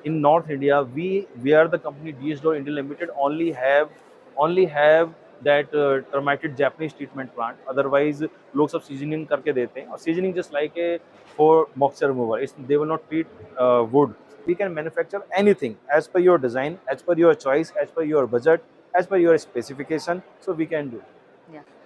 in North India, we are the company DS Door India Limited only have that terminated Japanese treatment plant. Otherwise, लोग सब seasoning करके देते हैं और seasoning just like a for moisture remover. They will not treat wood. We can manufacture anything as per your design, as per your choice, as per your budget, as per your specification. So we can do.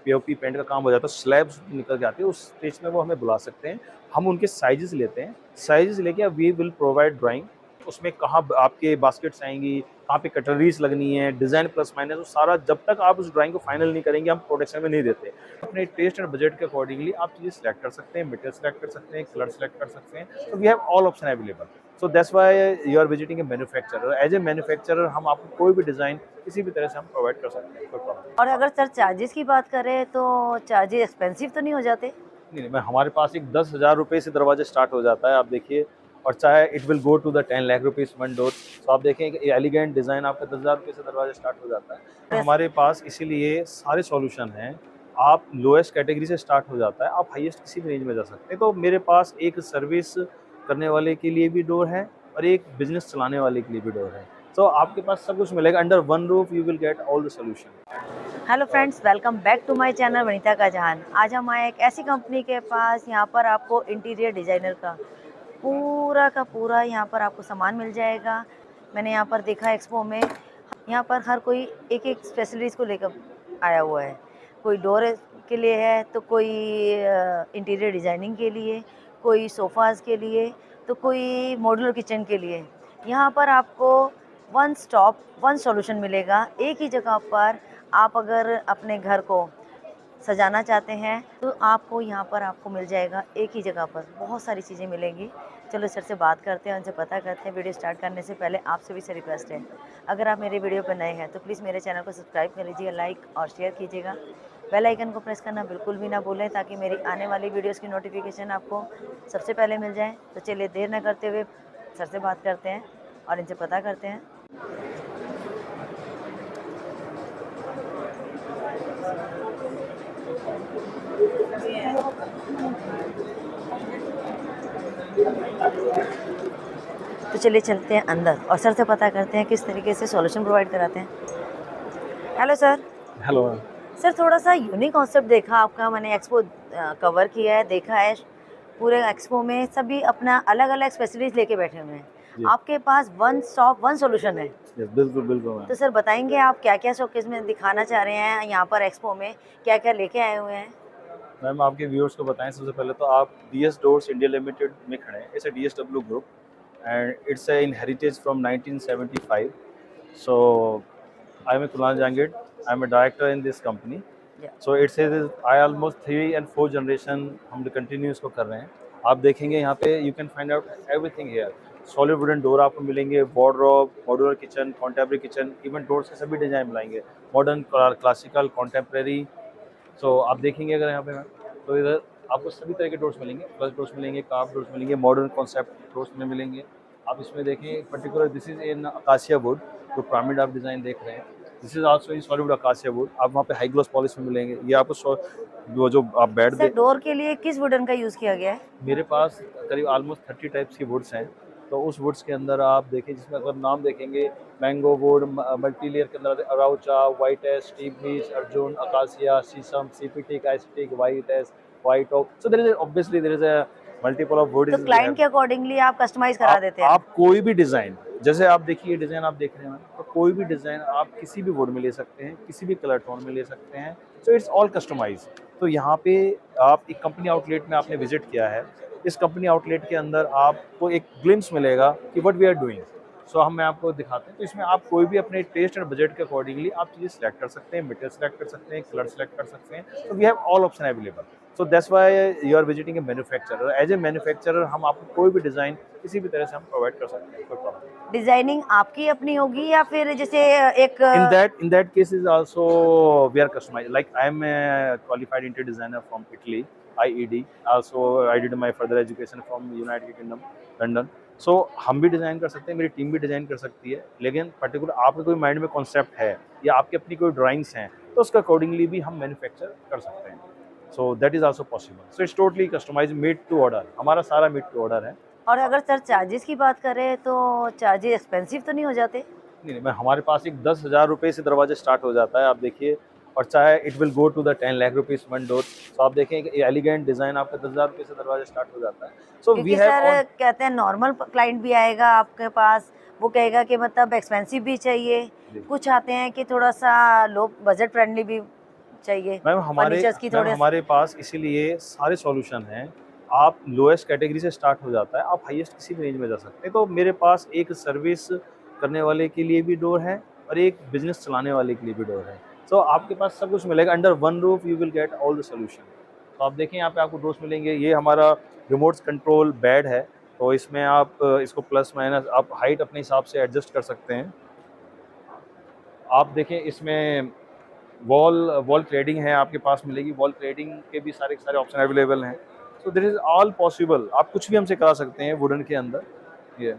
POP paint का काम हो जाता है, slabs निकल जाती है, उस stage में वो हमें बुला सकते हैं, हम उनके साइजेस लेते हैं, साइजेस लेके वी विल प्रोवाइड ड्राइंग, उसमें कहाँ आपके बास्केट्स आएंगी, कहाँ पे कटलरीज लगनी है, डिजाइन प्लस माइनस, वो सारा जब तक आप उस ड्राइंग को फाइनल नहीं करेंगे हम प्रोडक्शन में नहीं देते। अपने टेस्ट एंड बजट के अकॉर्डिंगली आप चीज़ें सेलेक्ट कर सकते हैं, मटेरियल सेलेक्ट कर सकते हैं, कलर सेलेक्ट कर सकते हैं, तो we have all option available. So that's why you are visiting a manufacturer. As a manufacturer हम आपको कोई भी डिज़ाइन किसी भी तरह से हम प्रोवाइड कर सकते हैं, कोई प्रॉब्लम। और अगर सर चार्जेस की बात करें तो चार्जेस एक्सपेंसिव तो नहीं हो जाते? नहीं, मैं हमारे पास एक 10,000 रुपये से दरवाजा स्टार्ट हो जाता है, आप देखिए, और चाहे it will go to the 10 lakh rupees one door. तो आप देखें कि एलिगेंट डिज़ाइन आपका 10,000 रुपये से दरवाजा स्टार्ट हो जाता है। तो हमारे पास इसीलिए सारे सॉल्यूशन हैं। आप लोएस्ट कैटेगरी से स्टार्ट हो जाता है, आप हाईएस्ट किसी भी रेंज में जा सकते हैं। तो मेरे पास एक सर्विस करने वाले के लिए भी डोर है और एक बिजनेस चलाने वाले के लिए भी डोर है। तो आपके पास सब कुछ मिलेगा, under one roof you will get all the solution. Hello friends, welcome back to my channel Vanita का जहान। आज हम आए एक ऐसी कंपनी के पास, यहाँ पर आपको इंटीरियर डिज़ाइनर का पूरा यहाँ पर आपको सामान मिल जाएगा। मैंने यहाँ पर देखा एक्सपो में, यहाँ पर हर कोई एक एक स्पेशलिस्ट को लेकर आया हुआ है। कोई डोर के लिए है, तो कोई इंटीरियर डिज़ाइनिंग के लिए, कोई सोफ़ाज़ के लिए, तो कोई मॉड्यूलर किचन के लिए। यहाँ पर आपको वन स्टॉप वन सॉल्यूशन मिलेगा एक ही जगह पर। आप अगर अपने घर को सजाना चाहते हैं तो आपको यहाँ पर आपको मिल जाएगा एक ही जगह पर, बहुत सारी चीज़ें मिलेंगी। चलो सर से बात करते हैं, उनसे पता करते हैं। वीडियो स्टार्ट करने से पहले आपसे भी से रिक्वेस्ट है, अगर आप मेरे वीडियो पर नए हैं तो प्लीज़ मेरे चैनल को सब्सक्राइब कर लीजिएगा, लाइक और शेयर कीजिएगा। बेल आइकन को प्रेस करना बिल्कुल भी ना भूलें, ताकि मेरी आने वाली वीडियोज़ की नोटिफिकेशन आपको सबसे पहले मिल जाए। तो चलिए देर न करते हुए सर से बात करते हैं और इनसे पता करते हैं। तो चलिए चलते हैं अंदर और सर से पता करते हैं किस तरीके से सॉल्यूशन प्रोवाइड कराते हैं। Hello sir. हेलो। सर थोड़ा सा यूनिक कॉन्सेप्ट देखा आपका, मैंने एक्सपो कवर किया है, देखा है पूरे एक्सपो में सभी अपना अलग अलग स्पेशलिस्ट लेके बैठे हुए हैं। आपके पास वन स्टॉप वन सॉल्यूशन है। बिल्कुल बिल्कुल। तो सर बताएंगे आप क्या क्या शोकेस में दिखाना चाह रहे हैं, यहाँ पर एक्सपो में क्या क्या लेके आए हुए हैं? मैम आपके व्यूअर्स को बताएं, सबसे पहले तो आप डीएस डोर्स इंडिया लिमिटेड में खड़े हैं। It's a DSW group and it's in heritage from 1975. So I'm a Kunal Jangid. I'm a director in this company. So it says I almost 3 and 4 generation हम continue इसको कर रहे हैं। आप देखेंगे यहाँ पे you can find out everything here. Solid wooden door आपको मिलेंगे, wardrobe, modular kitchen, contemporary kitchen, even doors के सभी डिजाइन मिलाएंगे, मॉडर्न, क्लासिकल, कॉन्टेम्परेरी। सो आप देखेंगे अगर यहाँ पे तो इधर आपको सभी तरह के डोर्स मिलेंगे, फ्लश डोर्स मिलेंगे, कार्व डोर्स मिलेंगे, मॉडर्न कॉन्सेप्ट डोर्स में मिलेंगे। आप इसमें देखें particular this is in acacia would, जो पिरामिड आप डिज़ाइन देख रहे हैं, this is also in solid acacia would. आप वहाँ पे हाई ग्लॉस पॉलिश में मिलेंगे। ये आपको वो जो आप बेड सर डोर के लिए किस वुडन का यूज़ किया गया है? मेरे पास करीब ऑलमोस्ट 30 टाइप्स की वुड्स हैं। तो उस वुड्स के अंदर आप देखें, जिसमें अगर नाम देखेंगे, मैंगो वुड, मल्टीलेयर के अंदर अराउचा, white ash, steam beech, Arjun, acacia, sheesham, CPT, काइस्टिक, white ash, white oak. So there is obviously there is a multiple of wood. तो क्लाइंट के अकॉर्डिंगली आप कस्टमाइज करा देते हैं? आप कोई भी डिज़ाइन, जैसे आप देखिए डिज़ाइन आप देख रहे हैं, तो कोई भी डिज़ाइन आप किसी भी वुड में ले सकते हैं, किसी भी कलर टोन में ले सकते हैं। So it's all customise. तो यहाँ पे आप एक कंपनी आउटलेट में आपने विजिट किया है, इस कंपनी आउटलेट के अंदर आपको एक ग्लिम्स मिलेगा कि व्हाट वी आर डूइंग। सो हम आपको दिखाते हैं। तो इसमें आप कोई भी अपने टेस्ट एंड बजट के अकॉर्डिंगली आप चीज़ें सेलेक्ट कर सकते हैं, मटेरियल सेलेक्ट कर सकते हैं, कलर सेलेक्ट कर सकते हैं। तो we have all option available. So that's why you are visiting a manufacturer. As a manufacturer हम आपको कोई भी डिज़ाइन किसी भी तरह से हम प्रोवाइड कर सकते हैं, कोई प्रॉब्लम। डिजाइनिंग आपकी अपनी होगी या फिर जैसे एक in that case is also we are customized, like I am a qualified interior designer from Italy, IED. Also I did my further education from United Kingdom, London. So हम भी design कर सकते हैं, मेरी टीम भी design कर सकती है, लेकिन पर्टिकुलर आपके कोई माइंड में कॉन्सेप्ट है या आपकी अपनी कोई ड्राइंग्स हैं, तो उसके अकॉर्डिंगली भी हम मैन्युफैक्चर कर सकते हैं। So that is also possible. So it's totally customise, made to order. हमारा सारा मेड टू ऑर्डर है। और अगर सर चार्जेस की बात करें तो चार्जेस एक्सपेंसिव तो नहीं हो जाते? नहीं नहीं, मैं हमारे पास एक 10,000 रुपये से दरवाजा स्टार्ट हो जाता है, आप देखिए। और चाहे it will go to the 10 lakh rupees one door. तो आप देखें कि एलिगेंट डिजाइन आपका 10,000 रुपये से दरवाजा स्टार्ट हो जाता है। सो वी क्योंकि हैव सर ऑन। कहते हैं नॉर्मल क्लाइंट भी आएगा आपके पास, वो कहेगा कि मतलब एक्सपेंसिव भी चाहिए, कुछ आते हैं कि थोड़ा सा लो बजट फ्रेंडली भी चाहिए, फर्नीचर्स की मैम थोड़े। हमारे पास इसीलिए सारे सॉल्यूशन हैं। आप लोएस्ट कैटेगरी से स्टार्ट हो जाता है, आप हाईएस्ट किसी भी रेंज में जा सकते हैं। तो मेरे पास एक सर्विस करने वाले के लिए भी डोर है और एक बिजनेस चलाने वाले के लिए भी डोर है। सो आपके पास सब कुछ मिलेगा, under one roof you will get all the solution. तो आप देखें यहाँ पे आपको डोर्स मिलेंगे। ये हमारा रिमोट कंट्रोल बेड है, तो इसमें आप इसको प्लस माइनस आप हाइट अपने हिसाब से एडजस्ट कर सकते हैं। आप देखें इसमें वॉल वॉल क्लेडिंग है, आपके पास मिलेगी। वॉल क्लेडिंग के भी सारे सारे ऑप्शन अवेलेबल हैं। सो दिस इज ऑल पॉसिबल, आप कुछ भी हमसे करा सकते हैं वुडन के अंदर। ये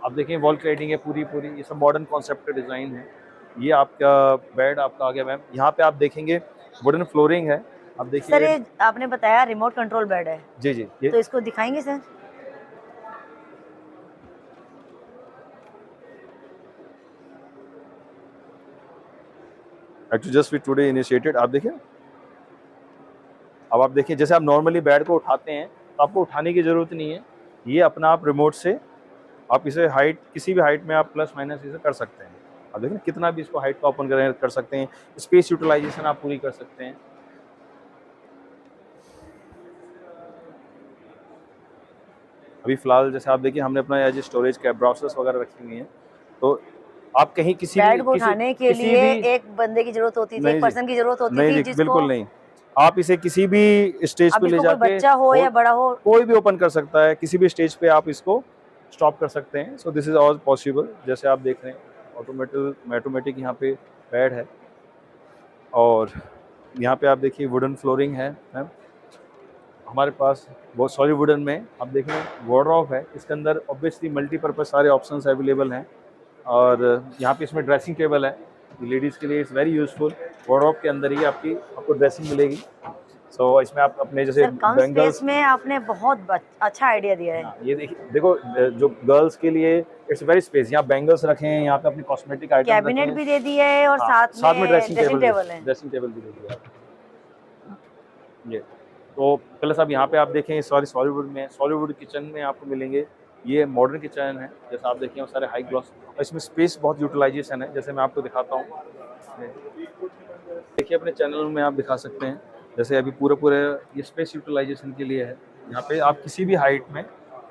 आप देखें वॉल क्लेडिंग है पूरी पूरी, ये सब मॉडर्न कॉन्सेप्ट का डिज़ाइन है। ये आपका बेड आपका आ गया मैम। यहाँ पे आप देखेंगे वुडन फ्लोरिंग है, आप सर देखिए। ये आपने बताया रिमोट कंट्रोल बेड है, जी जी, ये तो इसको दिखाएंगे sir? Actually just we today initiated. आप देखिए, अब आप देखिए जैसे आप नॉर्मली बेड को उठाते हैं तो आपको उठाने की ज़रूरत नहीं है। ये अपना आप रिमोट से आप इसे हाइट किसी भी हाइट में आप प्लस माइनस इसे कर सकते हैं। आप देखिए कितना भी इसको हाइट को ओपन कर सकते हैं। स्पेस यूटिलाइजेशन आप पूरी कर सकते हैं। अभी फिलहाल जैसे आप देखिए हमने अपना एज स्टोरेज कैप ब्राउजर्स वगैरह रखी हुई हैं। तो आप कहीं बेड को उठाने के किसी लिए भी एक बंदे की जरूरत होती थी, एक नहीं जी, पर्सन की जरूरत होती नहीं थी जी, जिसको। बिल्कुल नहीं। आप इसे किसी भी स्टेज अब पे ले इसको कोई जाके बच्चा हो या बड़ा हो, कोई भी ओपन कर सकता है, किसी भी स्टेज पे आप इसको स्टॉप कर सकते हैं। सो दिस इज ऑल पॉसिबल। जैसे आप देख रहे हैं ऑटोमेटिक यहाँ पे बेड है। और यहाँ पे आप देखिए वुडन फ्लोरिंग है मैम हमारे पास। बहुत सॉलिड वुडन में आप देखें वार्डरोब है, इसके अंदर ऑब्वियसली मल्टीपर्पज़ सारे ऑप्शंस अवेलेबल हैं। और यहाँ पे इसमें ड्रेसिंग टेबल है, लेडीज़ के लिए इट्स वेरी यूजफुल। वार्डरोब के अंदर ही आपको ड्रेसिंग मिलेगी। सो इसमें आप अपने जैसे सर कम स्पेस बैंगल्स। में आपने बहुत अच्छा आइडिया दिया है। हाँ, ये देखिए देखो जो गर्ल्स के लिए इट्स वेरी स्पेस। यहाँ बैंगल्स रखें हैं, यहाँ पे अपनी कॉस्मेटिक आइटम्स रखें कैबिनेट हैं। भी दे दिया है और हाँ, साथ में में ड्रेसिंग टेबल है। ड्रेसिंग टेबल भी दे दिया ये। तो प्लस अब यहाँ पे आप देखें सॉरी सॉलीवुड में सॉलीवुड किचन में आपको मिलेंगे। ये मॉडर्न किचन है, जैसे आप देखें सारे हाई ग्लॉस और इसमें स्पेस बहुत यूटिलाइजेशन है। जैसे मैं आपको दिखाता हूँ, देखिए अपने चैनल में आप दिखा सकते हैं। जैसे अभी पूरे ये स्पेस यूटिलाइजेशन के लिए है। यहाँ पे आप किसी भी हाइट में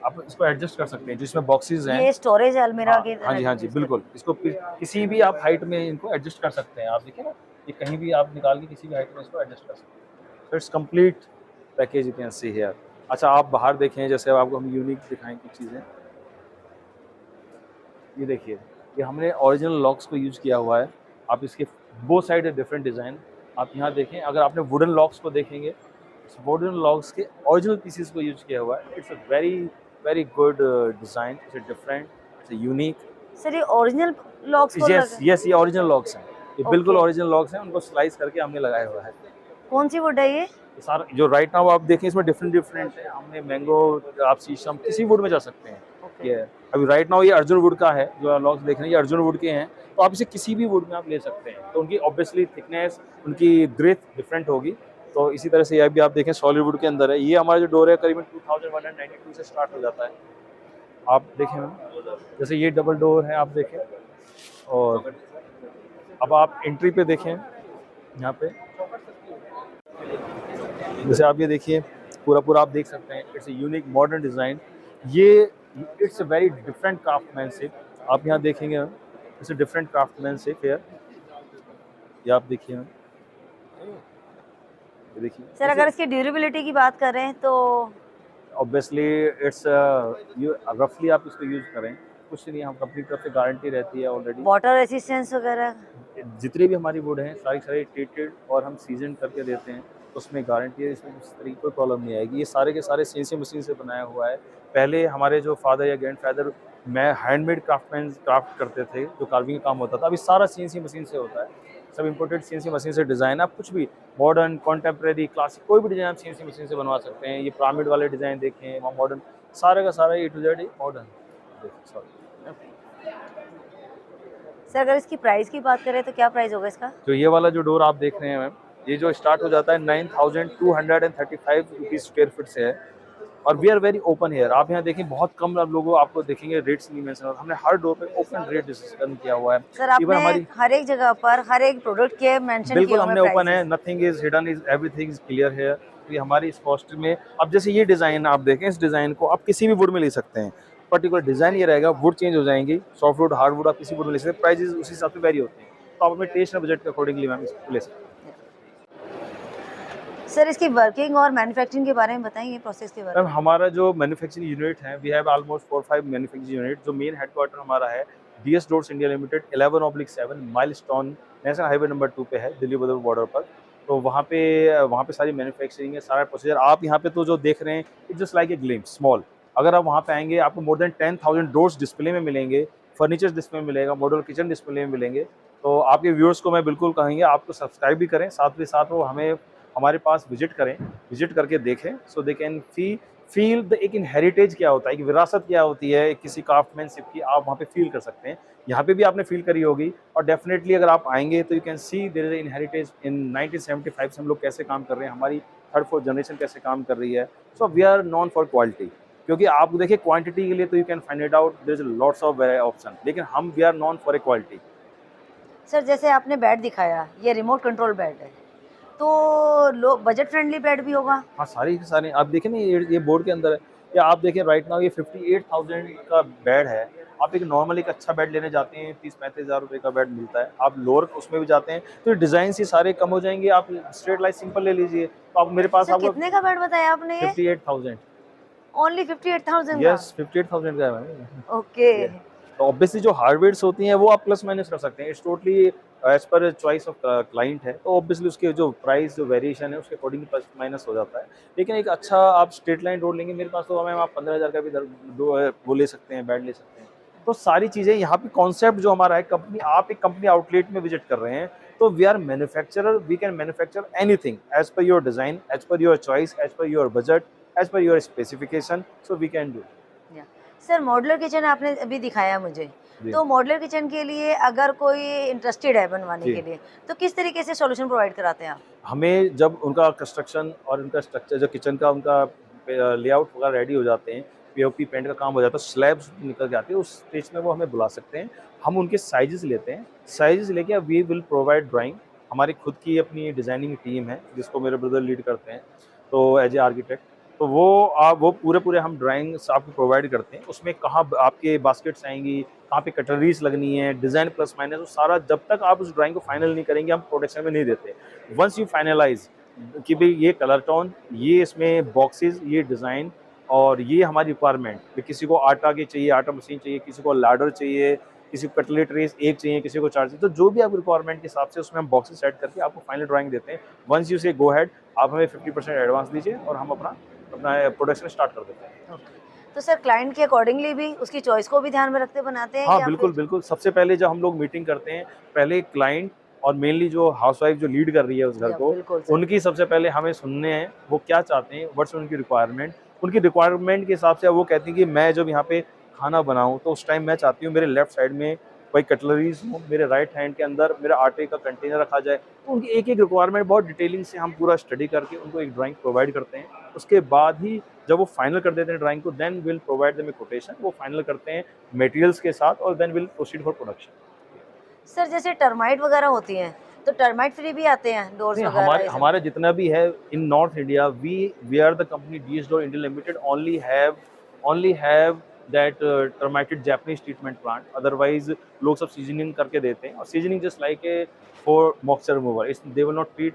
आप इसको एडजस्ट कर सकते हैं, जिसमें बॉक्सेस हैं। ये स्टोरेज अलमीरा हाँ की हाँ तरह जी, हाँ जी, यूज बिल्कुल। इसको किसी भी आप हाइट में इनको एडजस्ट कर सकते हैं। आप देखिए ना, ये कहीं भी आप निकाल के किसी भी हाइट में इसको एडजस्ट कर सकते हैं। So it's complete package you can see here. अच्छा आप बाहर देखें, जैसे आपको हम यूनिक दिखाएं कुछ चीज़ें। ये देखिए, ये हमने ओरिजिनल लॉक्स को यूज़ किया हुआ है। आप इसके वो साइड है डिफरेंट डिज़ाइन। आप यहाँ देखें, अगर आपने वुडन लॉक्स को देखेंगे, इस वुडन लॉक्स के ओरिजिनल पीसेस को यूज़ किया हुआ है। It's a very very good design, it's different, it's unique. Sir ये ओरिजिनल लॉक्स को यस यस, ये ओरिजिनल लॉक्स हैं। ये बिल्कुल ओके। ओरिजिनल लॉक्स हैं, उनको स्लाइस करके हमने लगाया हुआ है। कौन सी वुड है ये? ये सारा जो राइट नाउ आप देखें इसमें डिफरेंट है। हमने मैंगो, आप शीशम, किसी वुड में जा सकते हैं। ओके। ये अभी राइट नाउ ये अर्जुन वुड का है, जो लॉक्स देख रहे हैं ये अर्जुन वुड के हैं। तो आप इसे किसी भी वुड में आप ले सकते हैं। तो उनकी ऑब्वियसली थिकनेस, उनकी ग्रेथ डिफरेंट होगी। तो इसी तरह से यह भी आप देखें सॉलिड वुड के अंदर है। ये हमारा जो डोर है करीबन 2192 से स्टार्ट हो जाता है। आप देखें मैम, जैसे ये डबल डोर है, आप देखें। और अब आप एंट्री पे देखें, यहाँ पे जैसे आप ये देखिए पूरा आप देख सकते हैं। It's unique modern design. ये it's a very different craftsmanship. आप यहाँ देखेंगे it's a different craftsmanship here. ये आप देखिए मैम, ये देखिए सर अगर इसकी ड्यूरेबिलिटी की बात करें तो ऑब्वियसली इट्स यू रफली आप इसको यूज़ करें, कुछ नहीं, हम कंपनी की तरफ से गारंटी रहती है ऑलरेडी। वाटर रेसिस्टेंस वगैरह? जितनी भी हमारी वुड हैं सारी ट्रीटेड और हम सीजन करके देते हैं। तो उसमें गारंटी है, इसमें इस तरीके कोई प्रॉब्लम नहीं आएगी। ये सारे के सारे सीएनसी मशीन से बनाया हुआ है। पहले हमारे जो फादर या ग्रैंड फादर मैं हैंडमेड क्राफ्ट करते थे, जो कार्विंग का काम होता था, अभी सारा सीएनसी मशीन से होता है। सब इंपोर्टेड सीएनसी मशीन से डिज़ाइन। आप कुछ भी मॉडर्न, कॉन्टेम्प्रेरी, क्लासिक कोई भी डिज़ाइन आप सीएनसी मशीन से बनवा सकते हैं। ये पिरामिड वाले डिज़ाइन देखें, वहाँ मॉडर्न सारे का सारा A to Z modern. Sorry, okay. Sir अगर इसकी प्राइस की बात करें तो क्या प्राइस होगा इसका? जो ये वाला जो डोर आप देख रहे हैं मैम, ये जो स्टार्ट हो जाता है 9235 स्क्वायर फीट से है। और we are very open here. आप यहाँ देखें बहुत कम आप लोगों आपको देखेंगे रेट्स नहीं मेंशन होता, हमने हर डोर पे ओपन रेट डिस्कशन किया हुआ है। सर इवन आपने हमारी हर एक जगह पर हर एक प्रोडक्ट के मेंशन किए बिल्कुल हुए हमने ओपन है, prices. Nothing is hidden, is everything is clear है। ये हमारी इस कॉस्ट में, अब जैसे ये डिज़ाइन आप देखें, इस डिज़ाइन को आप किसी भी वुड में ले सकते हैं। पर्टिकुलर डिज़ाइन ये रहेगा, वुड चेंज हो जाएंगी, सॉफ्ट वुड, हार्ड वुड, आप किसी वुड में ले सकते हैं। प्राइजेस उसी हिसाब से वेरी होते हैं, तो आप अपने टेस्ट और बजट के अकॉर्डिंगली मैम इसको ले सकते हैं। सर इसकी वर्किंग और मैन्युफैक्चरिंग के बारे में बताएंगे, प्रोसेस के बारे मैम में। हमारा जो मैन्युफैक्चरिंग यूनिट है, we have almost 4-5 manufacturing unit. जो मेन हेडक्वार्टर हमारा है DS doors India limited 11/7 milestone national highway number 2 पे है, दिल्ली बदरपुर बॉर्डर पर। तो वहाँ पे सारी मैन्युफैक्चरिंग है, सारा प्रोसीजर। आप यहाँ पे तो जो देख रहे हैं, it's just like a glimpse small. अगर आप वहाँ पे आएंगे, आपको मोर देन 10,000 डोर्स डिस्प्ले में मिलेंगे, फर्नीचर डिस्प्ले में मिलेगा, मॉडल किचन डिस्प्ले में मिलेंगे। तो आपके व्यूअर्स को मैं बिल्कुल कहेंगे आपको सब्सक्राइब भी करें, साथ ही साथ वो हमारे पास विजिट करें, विजिट करके देखें, सो दे कैन फील द एक हेरिटेज क्या होता है, एक विरासत क्या होती है, एक किसी क्राफ्टमैनशिप की, आप वहाँ पे फील कर सकते हैं। यहाँ पे भी आपने फील करी होगी, और डेफिनेटली अगर आप आएंगे तो you can see there is in heritage in 1975 से हम लोग कैसे काम कर रहे हैं, हमारी थर्ड फोर्थ जनरेशन कैसे काम कर रही है। So we are known for quality, क्योंकि आप देखिए क्वांटिटी के लिए तो you can find it out, there is lots of option, लेकिन हम we are known for a quality. Sir जैसे आपने बेड दिखाया, ये रिमोट कंट्रोल बेड है, तो लो बजट फ्रेंडली बेड भी होगा? हाँ, सारी के सारे आप देखें ना, ये बोर्ड के अंदर है। या आप देखें राइट नाउ ये 58,000 का बेड है। आप एक नॉर्मल एक अच्छा बेड लेने जाते हैं, 30-35 हज़ार रुपये का बेड मिलता है। आप लोअर उसमें भी जाते हैं तो डिज़ाइन ही सारे कम हो जाएंगे। आप स्ट्रेट लाइन सिंपल ले लीजिए, तो आप मेरे पास सर आपको कितने का बेड बताया आपने ये? 58,000। ओनली 58,000 का? यस, 58,000 का है मैम। ओके। ये तो ऑब्वियसली जो हार्डवेयर्स होती हैं वो आप प्लस माइनस कर सकते हैं, it's totally as per choice of client है। तो ऑब्वियसली उसके जो प्राइस जो वेरिएशन है उसके अकॉर्डिंग प्लस माइनस हो जाता है। लेकिन एक अच्छा आप स्ट्रेट लाइन डोर लेंगे, मेरे पास तो मैम आप 15,000 का भी वो ले सकते हैं, बेड ले सकते हैं। तो सारी चीज़ें यहाँ पे कॉन्सेप्ट जो हमारा है, कंपनी आप एक कंपनी आउटलेट में विजिट कर रहे हैं, तो we are manufacturer, we can manufacture anything as per your design, as per your choice, as per your budget, as per your specification, so we can do. या sir modular kitchen आपने अभी दिखाया मुझे, जी तो मॉड्यूलर किचन के लिए अगर कोई इंटरेस्टेड है बनवाने जी। के लिए, तो किस तरीके से सॉल्यूशन प्रोवाइड कराते हैं आप? हमें जब उनका कंस्ट्रक्शन और उनका स्ट्रक्चर जो किचन का उनका लेआउट वगैरह रेडी हो जाते हैं, पीओपी पेंट का काम हो जाता है, स्लैब्स निकल के आती है, उस स्टेज में वो हमें बुला सकते हैं। हम उनके साइजेस लेते हैं, साइजेस लेके वी विल प्रोवाइड ड्राइंग। हमारी खुद की अपनी डिज़ाइनिंग टीम है जिसको मेरे ब्रदर लीड करते हैं, तो एज ए आर्किटेक्ट। तो वो पूरे हम ड्राइंग्स आपको प्रोवाइड करते हैं। उसमें कहाँ आपके बास्केट्स आएंगी, कहाँ पे कटलरीज लगनी है, डिज़ाइन प्लस माइनस, वो सारा जब तक आप उस ड्राइंग को फाइनल नहीं करेंगे हम प्रोडक्शन में नहीं देते। वंस यू फाइनलाइज कि भाई ये कलर टोन, ये इसमें बॉक्सेस, ये डिज़ाइन और ये हमारी रिक्वायरमेंट, किसी को आटा की चाहिए, आटा मशीन चाहिए, किसी को लैडर चाहिए, किसी को कटलरी ट्रेस एक चाहिए, किसी को 4 चाहिए, तो जो भी आप रिक्वायरमेंट के हिसाब से उसमें हम बॉक्सेस सेट करके आपको फाइनल ड्राइंग देते हैं। वंस यू से गो हेड, आप हमें 50% एडवांस दीजिए और हम अपना अपना प्रोडक्शन स्टार्ट कर देते हैं। ओके। तो सर क्लाइंट के अकॉर्डिंगली भी उसकी चॉइस को भी ध्यान में रखते बनाते हैं हाँ, या बिल्कुल, फिर? बिल्कुल। सबसे पहले जब हम लोग मीटिंग करते हैं, पहले क्लाइंट और मेनली जो हाउसवाइफ जो लीड कर रही है उस घर या को, बिल्कुल सर। उनकी सबसे पहले हमें सुनने हैं, वो क्या चाहते हैं, व्हाट्स उनकी रिक्वायरमेंट। उनकी रिक्वायरमेंट के हिसाब से वो कहती हैं कि मैं जब यहाँ पे खाना बनाऊँ, तो उस टाइम मैं चाहती हूँ मेरे लेफ्ट साइड में कोई कटलरीज़ हो, मेरे राइट हैंड के अंदर मेरा आटे का कंटेनर रखा जाए। तो उनकी एक-एक रिक्वायरमेंट बहुत डिटेलिंग से हम पूरा स्टडी करके उनको एक ड्राइंग प्रोवाइड करते हैं। उसके बाद ही जब वो फाइनल कर देते हैं ड्राइंग को, then will provide them a quotation. वो फाइनल करते हैं मटेरियल्स के साथ और then will proceed for production. Sir जैसे टर्माइट वगैरह होती हैं, तो टर्माइट फ्री भी आते हैं डोर्स नहीं, वगैरह हमारे ये सब? हमारा जितना भी है in north India, we are the company DS door India limited only have that terminated Japanese treatment plant. Otherwise लोग सब सीजनिंग करके देते हैं, और seasoning just like a for moisture remover, it's they will not treat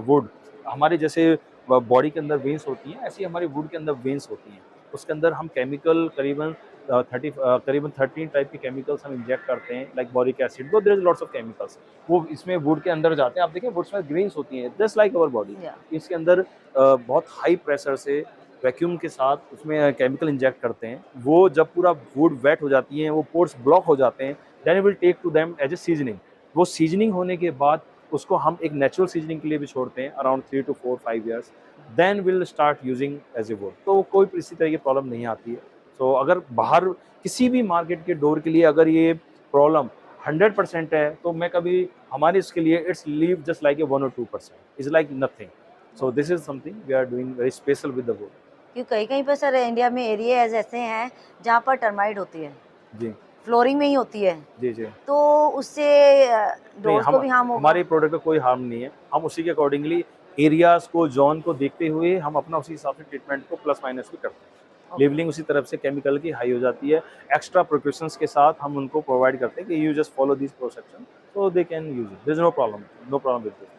wood. हमारे जैसे body के अंदर वेन्स होती हैं, ऐसी हमारी वुड के अंदर वेन्स होती हैं। उसके अंदर हम केमिकल करीबन 13 टाइप के केमिकल्स हम इंजेक्ट करते हैं, like boric acid, there is lots of chemicals. वो इसमें वुड के अंदर जाते हैं। आप देखें वुड्स में ग्रेन्स होती हैं जस्ट लाइक अवर बॉडी। या इसके अंदर बहुत हाई प्रेशर से वैक्यूम के साथ उसमें केमिकल इंजेक्ट करते हैं। वो जब पूरा वुड वेट हो जाती है, वो पोर्स ब्लॉक हो जाते हैं, then will take to them as a seasoning. वो सीजनिंग होने के बाद उसको हम एक नेचुरल सीजनिंग के लिए भी छोड़ते हैं around 3 to 4-5 years, then will start using as a wood. तो कोई इसी तरह की प्रॉब्लम नहीं आती है। तो अगर बाहर किसी भी मार्केट के डोर के लिए अगर ये प्रॉब्लम 100% है, तो मैं कभी हमारे इसके लिए it's leave just like a 1 or 2%, is like nothing. So this is something we are doing very special with the wood. क्योंकि कहीं कहीं पर सर इंडिया में एरियाज ऐसे हैं जहाँ पर टर्माइट होती है, जी फ्लोरिंग में ही होती है, जी जी। तो उससे नहीं, डोर्स को भी हार्म होगा। हमारे प्रोडक्ट का कोई हार्म नहीं है। हम उसी के अकॉर्डिंगली एरियाज को, जोन को देखते हुए हम अपना उसी हिसाब से ट्रीटमेंट को प्लस माइनस भी करते हैं। ओके। लेवलिंग उसी तरफ से केमिकल की हाई हो जाती है। एक्स्ट्रा प्रिकॉशंस के साथ हम उनको प्रोवाइड करते हैं कि you just follow this procession, so they can use it. There is no problem, no problem with this.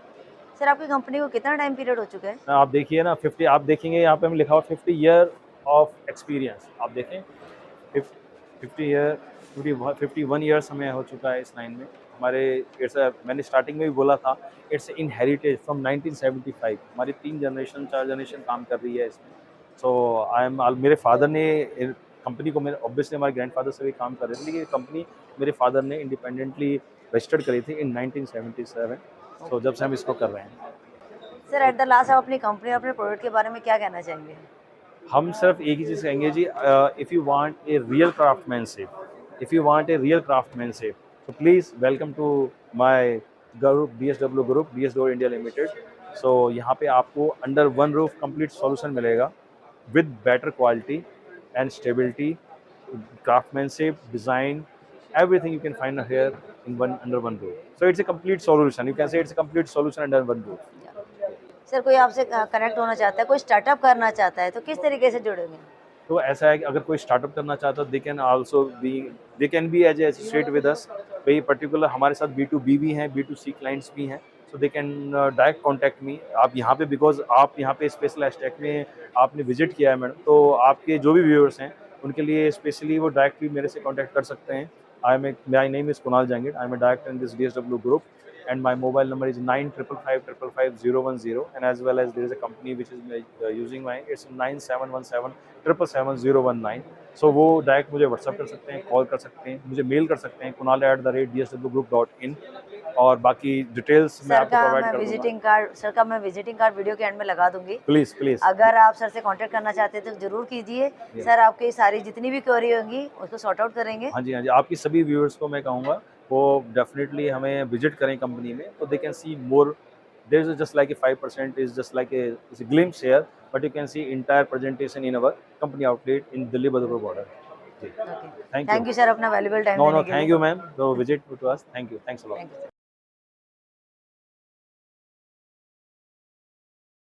Sir आपकी कंपनी को कितना टाइम पीरियड हो चुका है? आप देखिए ना, 50 आप देखेंगे यहाँ पे हमें लिखा हुआ 50 ईयर ऑफ एक्सपीरियंस। आप देखें 50 ईयर, 51 ईयर्स हमें हो चुका है इस लाइन में। हमारे मैंने स्टार्टिंग में भी बोला था, इट्स इनहेरिटेड फ्रॉम 1975। हमारी 3 जनरेशन 4 जनरेशन काम कर रही है इसमें। सो आई एम मेरे फादर ने कंपनी को, मेरे ऑब्वियसली हमारे ग्रैंडफादर से भी काम कर रहे थे, लेकिन ये कंपनी मेरे फादर ने इंडिपेंडेंटली रजिस्टर्ड करी थी इन 1977। सो जब से हम इसको कर रहे हैं। सर एट द लास्ट आप अपनी कंपनी और अपने प्रोडक्ट के बारे में क्या कहना चाहेंगे? हम सिर्फ एक ही चीज़ कहेंगे जी, if you want a real craftsmanship, if you want a real craftsmanship, तो please welcome to my group, DSW group, DS door India limited. So यहाँ पे आपको under one roof complete solution मिलेगा with better quality and stability, craftsmanship, design, everything you can find here in one under one roof. So it's a complete solution. You can say it's a complete solution under one roof. Sir कोई आपसे connect होना चाहता है, कोई startup करना चाहता है, तो किस तरीके से जुड़ेंगे? तो ऐसा है कि अगर कोई स्टार्टअप करना चाहता है, they can be as associate with us. भाई पर्टिकुलर हमारे साथ B2B भी हैं, B2C क्लाइंट्स भी हैं, so they can direct contact me. आप यहाँ पे, बिकॉज आप यहाँ पे स्पेशल हैशटैग में आपने विजिट किया है मैडम, तो आपके जो भी व्यूअर्स हैं उनके लिए स्पेशली वो डायरेक्टली मेरे से कॉन्टैक्ट कर सकते हैं। My name is Kunal Jahangir, I am a director in this DSW group, and my mobile number is 9555555010, and as well as there is a company which is using my, it's 9717777019। सो वो direct मुझे WhatsApp कर सकते हैं, call कर सकते हैं, मुझे mail कर सकते हैं kunal@dswgroup.in, और बाकी डिटेल्स मैं आपको प्रोवाइड कर दूंगा। सर का मैं विजिटिंग कार्ड वीडियो के एंड में लगा दूंगी। प्लीज़ प्लीज़, अगर आप सर से कांटेक्ट करना चाहते हैं तो जरूर कीजिए। सर आपकी सारी जितनी भी क्वेरी होंगी उसको सॉर्ट आउट करेंगे। हाँ जी हाँ जी, आपकी सभी व्यूअर्स को मैं कहूँगा वो डेफिनेटली हमें विजिट करें कंपनी में, तो they can see more. There is just like a 5% is just like it's a glimpse here, but you can see entire presentation in our company outlet in Delhi Badrpur border. जी, okay, thank thank you. You sir अपना valuable time No, देने no, के thank लिए। you, ma'am. So visit to us. Thank you. Thanks a lot. Thank you.